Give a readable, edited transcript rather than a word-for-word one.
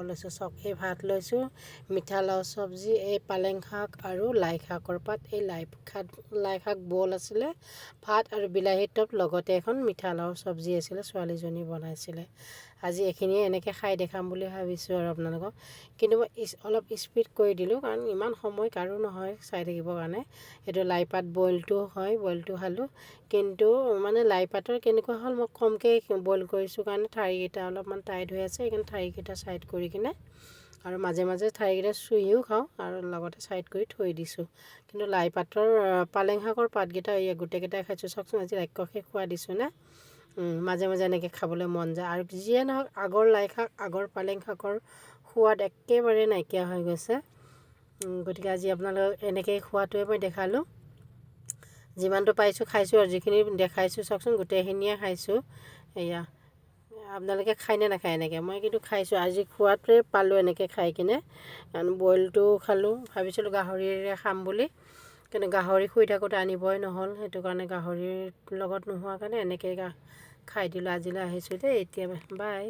লৈছোঁ। চাওক এই ভাত লৈছোঁ, মিঠা লাও চব্জি, এই পালেং শাক আৰু লাই শাকৰ পাত। এই লাই শাক বইল আছিলে, ভাত আৰু বিলাহীৰ টপ, লগতে এখন মিঠা লাওৰ চব্জি আছিলে, ছোৱালীজনী বনাইছিলে। আজি এইখিনিয়ে এনেকৈ খাই দেখাম বুলি ভাবিছোঁ আৰু আপোনালোকক। কিন্তু মই অলপ স্পীড কৰি দিলোঁ, কাৰণ ইমান সময় কাৰো নহয় চাই থাকিবৰ কাৰণে। এইটো লাই পাত বইলটো হয়, বইলটো খালোঁ। কিন্তু মানে লাই পাতৰ কেনেকুৱা হ'ল, মই কমকৈ বইল কৰিছোঁ কাৰণে ঠাৰিকেইটা অলপমান টাইট হৈ আছে, সেইকাৰণে ঠাৰিকেইটা ছাইড কৰি কিনে আৰু মাজে মাজে ঠাৰিকেইটা চুইও খাওঁ আৰু লগতে ছাইড কৰি থৈ দিছোঁ। কিন্তু লাই পাতৰ পালেং শাকৰ পাতকেইটা গোটেইকেইটাই খাইছোঁ। চাওকচোন আজি ৰাক্ষসে খোৱা দিছোঁ নে। মাজে মাজে এনেকৈ খাবলৈ মন যায়। আৰু যিয়ে নহওক আগৰ লাই শাক, আগৰ পালেং শাকৰ সোৱাদ একেবাৰে নাইকিয়া হৈ গৈছে। গতিকে আজি আপোনালোকক এনেকৈ খোৱাটোৱে মই দেখালোঁ। যিমানটো পাৰিছোঁ খাইছোঁ, আৰু যিখিনি দেখাইছোঁ চাওকচোন গোটেইখিনিয়ে খাইছোঁ। এয়া আপোনালোকে খায়নে নাখায় এনেকৈ? মই কিন্তু খাইছোঁ। আজি খোৱাটোৱে পালোঁ এনেকৈ খাই কিনে। কাৰণ বইলটো খালোঁ, ভাবিছিলোঁ গাহৰিৰে খাম বুলি, কিন্তু গাহৰি শুই থাকোঁতে আনিবই নহ'ল। সেইটো কাৰণে গাহৰিৰ লগত নোহোৱা কাৰণে এনেকৈ খাই দিলোঁ। আজিলৈ আহিছোঁ দেই, এতিয়া বাই।